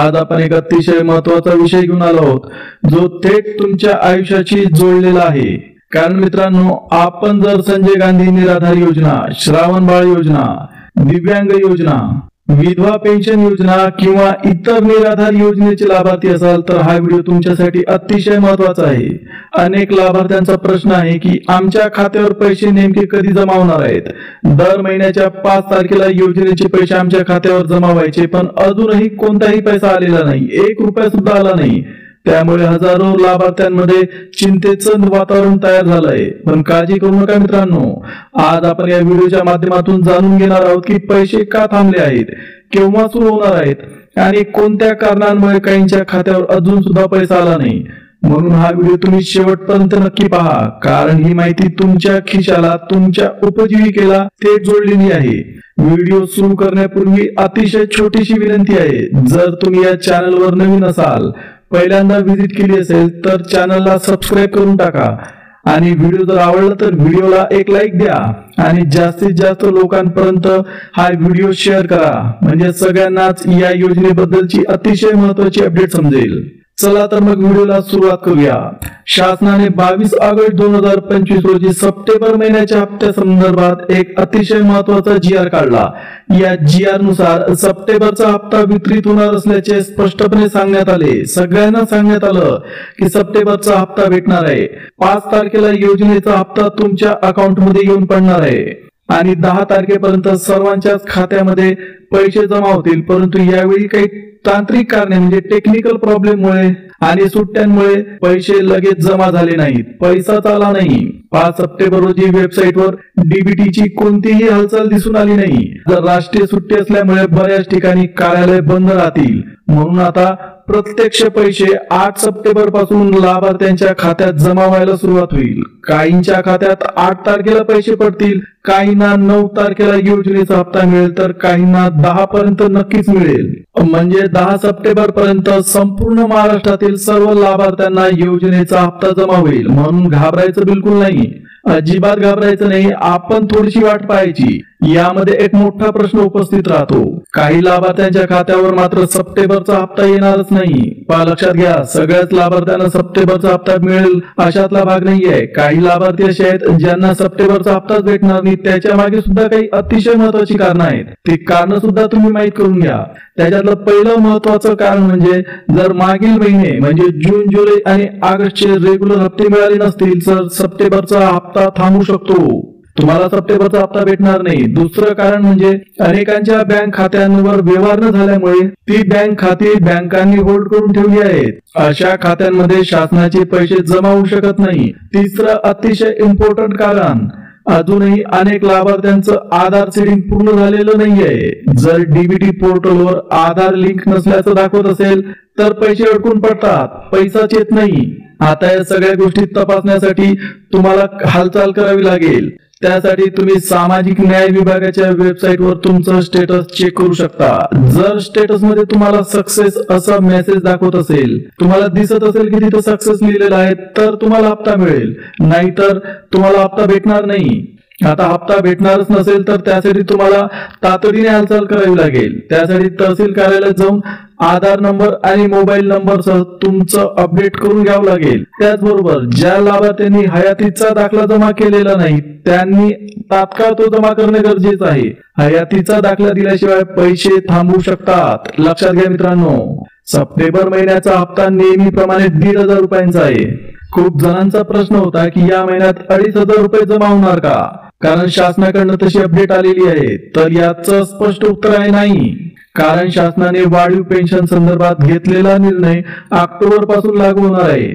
आज आपण एक अतिशय महत्त्वाचा विषय घेऊन आलो आहोत जो थेट तुमच्या आयुष्याशी जोडलेला आहे। कारण मित्रांनो, आपण जर संजय गांधी निराधार योजना, श्रावण बाळ योजना, दिव्यांग योजना, विधवा पेन्शन योजना किंवा इतर निराधार योजनेचे लाभार्थी असाल तर हा व्हिडिओ तुमच्यासाठी अतिशय महत्त्वाचा आहे। अनेक लाभार्थ्यांचा प्रश्न आहे की आमच्या खात्यावर पैसे नेमके कधी जमा होणार आहेत। दर महिन्याच्या 5 तारखेला योजनेचे पैसे आमच्या खात्यावर जमा व्हायचे, पण अजूनही कोणताही पैसा आलेला नाही, 1 रुपया सुद्धा आला नाही। त्यामुळे हजारो लाभार्थ्यांमध्ये चिंतेचं वातावरण तयार झालंय। पण काळजी करू नका मित्रांनो, आज आपण या व्हिडिओच्या माध्यमातून जाणून घेणार आहोत की पैसे का थांबले आहेत, केव्हा सुरू होणार आहेत आणि कोणत्या कारणांमुळे काहींच्या खात्यावर अजून सुद्धा पैसा आला नाही। म्हणून हा व्हिडिओ तुम्ही शेवटपर्यंत नक्की पहा, कारण ही माहिती तुमच्या खिशाला, तुमच्या उपजीविकेला थेट जोडलेली आहे। व्हिडिओ सुरू करण्यापूर्वी अतिशय छोटीशी विनंती आहे, जर तुम्ही या चॅनलवर नवीन असाल, पहिल्यांदा व्हिजिट केली असेल तर चॅनलला सबस्क्राइब करून टाका आणि व्हिडिओ जर आवडला तर व्हिडिओला एक लाईक द्या आणि जास्तीत जास्त लोकांपर्यंत हा व्हिडिओ शेअर करा, म्हणजे सगळ्यांनाच या योजनेबद्दलची अतिशय महत्त्वाची अपडेट समजेल। चला तर मग व्हिडिओला सुरुवात करूया। शासनाने 22 ऑगस्ट 2025 रोजी सप्टेंबर महिन्याच्या हप्त्या संदर्भात एक अतिशय महत्त्वाचा GR काढला। या GR नुसार सप्टेंबरचा हप्ता वितरित होणार असल्याचे स्पष्टपणे सांगण्यात आले। सगळ्यांना सांगण्यात आलं की सप्टेंबरचा हप्ता भेटणार आहे। 5 तारखेला योजनेचा हप्ता तुमच्या अकाउंटमध्ये येऊन पडणार आहे आणि 10 तारखेपर्यंत सर्वांच्याच खात्यामध्ये पैसे जमा होतील। परंतु यावेळी काही तांत्रिक कारणे म्हणजे टेक्निकल प्रॉब्लेममुळे आणि सुट्ट्यांमुळे पैसे लगेच जमा झाले नाहीत, पैसाच आला नाही। 5 सप्टेंबर रोजी वेबसाईटवर डीबीटीची कोणतीही हालचाल दिसून आली नाही। जर राष्ट्रीय सुट्टी असल्यामुळे बऱ्याच ठिकाणी कार्यालय बंद राहतील, म्हणून आता प्रत्यक्ष पैसे 8 सप्टेंबर पासून लाभार्थ्यांच्या खात्यात जमा व्हायला सुरुवात होईल। काहींच्या खात्यात 8 तारखेला पैसे पडतील, काहींना 9 तारखेला योजनेचा हप्ता मिळेल तर काहींना 10 पर्यंत नक्कीच मिळेल। म्हणजे 10 सप्टेंबर पर्यंत संपूर्ण महाराष्ट्रातील सर्व लाभार्थ्यांना योजनेचा हप्ता जमा होईल। म्हणून घाबरायचं बिलकुल नाही, अजिबात घाबरायचं नाही। आपण थोडीशी वाट पाहायची। यामध्ये एक मोठा प्रश्न उपस्थित राहतो, काही लाभार्थ्यांच्या खात्यावर मात्र सप्टेंबरचा हप्ता येणारच नाही। लक्षात घ्या, सगळ्याच लाभार्थ्यांना सप्टेंबरचा हप्ता मिळेल अशातला भाग नाहीये। काही लाभार्थी असे आहेत ज्यांना सप्टेंबरचा हप्ताच भेटणार नाही। त्याच्या मागे सुद्धा काही अतिशय महत्त्वाची कारणं आहेत, ती कारणं सुद्धा तुम्ही माहित करून घ्या। त्याच्यातलं पहिलं महत्त्वाचं कारण म्हणजे जर मागील महिने म्हणजे जून, जुलै आणि ऑगस्टचे रेग्युलर हप्ते मिळाले नसतील तर सप्टेंबरचा हप्ता थांबू शकतो, तुम्हाला सप्टेंबरचा हप्ता भेटणार नाही। दुसरं कारण म्हणजे अनेकांच्या बँक खात्यांवर व्यवहार न झाल्यामुळे ती बँक खाती बँकांनी होल्ड करून ठेवली आहेत, अशा खात्यांमध्ये शासनाचे पैसे जमा होऊ शकत नाही। तिसरं अतिशय इम्पॉर्टंट कारण, अजूनही अनेक लाभार्थ्यांचं आधार सेटिंग पूर्ण झालेलं नाहीये। जर डीबीटी पोर्टलवर आधार लिंक नसल्याचं दाखवत असेल तर पैसे अडकून पडतात, पैसाच येत नाही। आता या सगळ्या गोष्टी तपासण्यासाठी तुम्हाला हालचाल करावी लागेल। त्यासाठी तुम्ही सामाजिक न्याय विभागाच्या वेबसाईटवर तुमचं स्टेटस चेक करू शकता। जर स्टेटस मध्ये तुम्हाला सक्सेस असा मेसेज दाखवत असेल, तुम्हाला दिसत असेल की तिथे सक्सेस लिहिलेलं आहे, तर तुम्हाला हप्ता मिळेल, नाहीतर तुम्हाला हप्ता भेटणार नाही। आता हप्ता भेटणारच नसेल तर त्यासाठी तुम्हाला तातडीने हालचाल करावी लागेल। त्यासाठी तहसील कार्यालयात जाऊन आधार नंबर आणि मोबाईल नंबर सह तुमचं अपडेट करून घ्यावं लागेल। त्याचबरोबर ज्या लाभार्थ्यांनी हयातीचा दाखला जमा केलेला नाही त्यांनी तात्काळ तो जमा करणे गरजेचं आहे। हयातीचा दाखला दिल्याशिवाय पैसे थांबू शकतात। लक्षात घ्या मित्रांनो, सप्टेंबर महिन्याचा हप्ता नेहमीप्रमाणे 1,500 रुपयांचा आहे। खूप जणांचा प्रश्न होता की या महिन्यात 2,500 रुपये जमा होणार का, कारण शासनाकडनं तशी अपडेट आलेली आहे। तर याचं स्पष्ट उत्तर आहे नाही, कारण शासनाने वाढीव पेन्शन संदर्भात घेतलेला निर्णय ऑक्टोबर पासून लागू होणार आहे।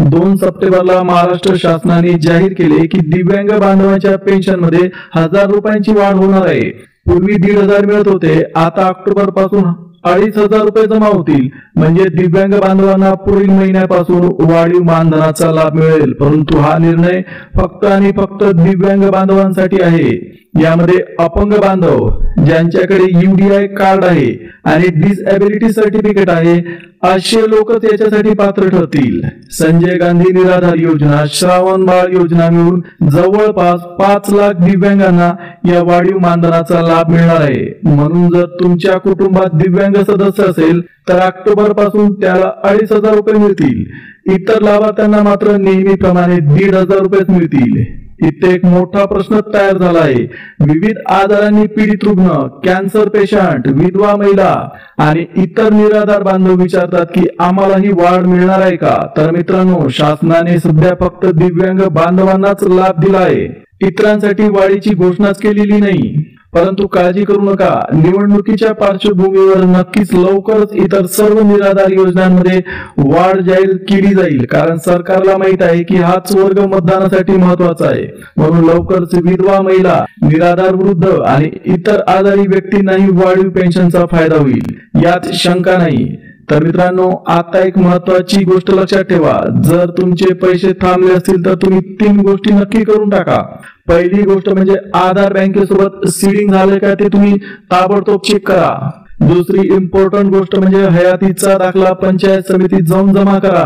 2 सप्टेंबरला महाराष्ट्र शासनाने जाहीर केले की दिव्यांग बांधवांच्या पेन्शन मध्ये 1,000 रुपयांची वाढ होणार आहे। पूर्वी 1,500 मिळत होते, आता ऑक्टोबर पासून 2,500 रुपये जमा होतील। म्हणजे दिव्यांग बांधवांना पुढील महिन्यापासून वाढीव मानधनाचा लाभ मिळेल। परंतु हा निर्णय फक्त आणि फक्त दिव्यांग बांधवांसाठी आहे। यामध्ये अपंग बांधव, ज्यांच्याकडे UDI कार्ड आहे आणि डिसएबिलिटी सर्टिफिकेट आहे, असे लोकच याच्यासाठी पात्र ठरतील. संजय गांधी निराधार योजना, श्रावण बाळ योजना मिळून जवळपास 5 लाख दिव्यांगांना या वाढीव मानधनाचा लाभ मिळणार आहे. म्हणून जर तुमच्या कुटुंबात दिव्यांग सदस्य असेल तर ऑक्टोबर पासून त्याला 2,500 रुपये मिळतील. इतर लाभार्थ्यांना मात्र नेहमीप्रमाणे 1,500 रुपये मिळतील. इथे एक मोठा प्रश्न तयार झाला आहे. विविध आजारांनी पीडित रुग्ण, कॅन्सर पेशंट, विधवा महिला आणि इतर निराधार बांधव विचारतात की आम्हाला ही वाढ मिळणार आहे का? तर मित्रांनो, शासनाने सध्या फक्त दिव्यांग बांधवांनाच लाभ दिला आहे. इतरांसाठी वाढीची घोषणाच केलेली नाही. परंतु काळजी करू नका, निवडणुकीच्या पार्श्वभूमीवर नक्कीच लवकरच इतर सर्व निराधार योजनांमध्ये वाढ जाहीर केली जाईल. कारण सरकारला माहित आहे की हाच वर्ग मतदानासाठी महत्वाचा आहे. म्हणून लवकरच विधवा महिला, निराधार वृद्ध आणि इतर आजारी व्यक्तींनाही वाढीव पेन्शनचा फायदा होईल, यात शंका नाही. तर मित्रांनो, आता एक महत्वाची गोष्ट लक्षात ठेवा. जर तुमचे पैसे थांबले असतील तर तुम्ही 3 गोष्टी नक्की करून टाका. पहिली गोष्ट म्हणजे आधार बँकेसोबत सीडिंग झाले का ते तुम्ही ताबडतोब चेक करा. दुसरी इम्पॉर्टंट गोष्ट म्हणजे हयातीचा दाखला पंचायत समितीत जाऊन जमा करा.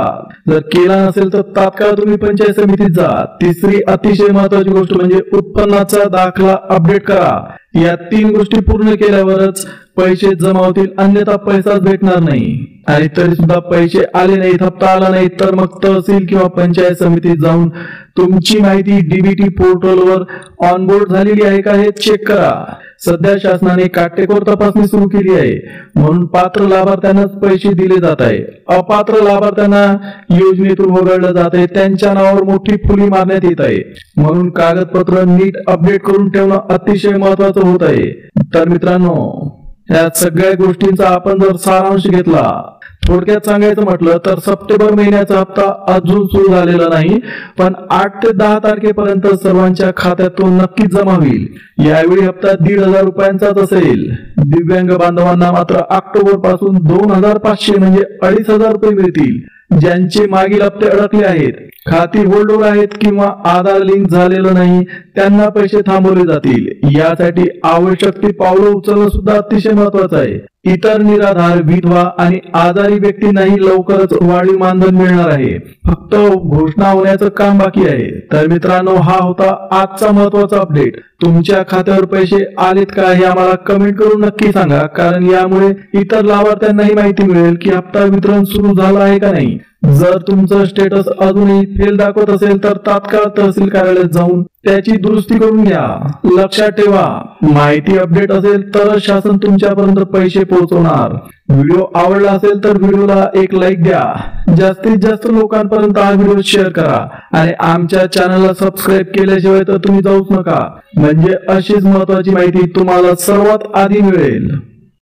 जर केला नसेल तर तात्काळ तुम्ही पंचायत समितीत जा. तिसरी अतिशय महत्वाची गोष्ट म्हणजे उत्पन्नाचा दाखला अपडेट करा. या 3 गोष्टी पूर्ण केल्यावरच पैसे जमा होतील, अन्यथा पैसाच भेटणार नाही. आणि तरी सुद्धा पैसे आले नाहीत, हप्ता आला नाही, तर मग तहसील किंवा पंचायत समितीत जाऊन तुमची माहिती DBT पोर्टलवर ऑनबोर्ड झालेली आहे का हे चेक करा. सध्या शासनाने काटेकोर तपासणी सुरू केली आहे. म्हणून पात्र लाभार्थ्यांनाच पैसे दिले जात आहे. अपात्र लाभार्थ्यांना योजनेतून वगळलं जात आहे. त्यांच्या नावावर मोठी फुली मारण्यात येत आहे. म्हणून कागदपत्र नीट अपडेट करून ठेवणं अतिशय महत्वाचं होत आहे. तर मित्रांनो, या सगळ्या गोष्टींचा आपण जर सारांश घेतला, थोडक्यात सांगायचं म्हटलं तर सप्टेंबर महिन्याचा हप्ता अजून सुरू झालेला नाही, पण 8 ते 10 तारखेपर्यंत सर्वांच्या खात्यात तो नक्कीच जमा होईल. यावेळी हप्ता 1,500 रुपयांचाच असेल. दिव्यांग बांधवांना मात्र ऑक्टोबर पासून 2,500 म्हणजे 2,500 रुपये मिळतील. ज्यांचे मागील हप्ते अडकले आहेत, खाती होल्डवर आहेत किंवा आधार लिंक झालेलं नाही, त्यांना पैसे थांबवले जातील. यासाठी आवश्यक ती पावलं उचलणं सुद्धा अतिशय महत्वाचं आहे. इतर निराधार, विधवा आणि आजारी व्यक्तींनाही लवकरच वाढीव मानधन मिळणार आहे. फक्त घोषणा होण्याचं काम बाकी आहे. तर मित्रांनो, हा होता आजचा महत्वाचा अपडेट. तुमच्या खात्यावर पैसे आलेत का हे आम्हाला कमेंट करून नक्की सांगा, कारण यामुळे इतर लाभार्थ्यांनाही माहिती मिळेल की हप्ता वितरण सुरू झालं आहे का नाही. जर तुमचं स्टेटस अजूनही फेल दाखवत असेल तर तात्काळ तहसील कार्यालयात जाऊन त्याची दुरुस्ती करून घ्या. लक्षात ठेवा, माहिती अपडेट असेल तर शासन तुमच्यापर्यंत पैसे पोहोचवणार. व्हिडिओ आवडला असेल तर व्हिडिओला एक लाईक द्या. जास्तीत जास्त लोकांपर्यंत हा व्हिडिओ शेअर करा आणि आमच्या चॅनलला सबस्क्राईब केल्याशिवाय तर तुम्ही जाऊच नका, म्हणजे अशीच महत्वाची माहिती तुम्हाला सर्वात आधी मिळेल.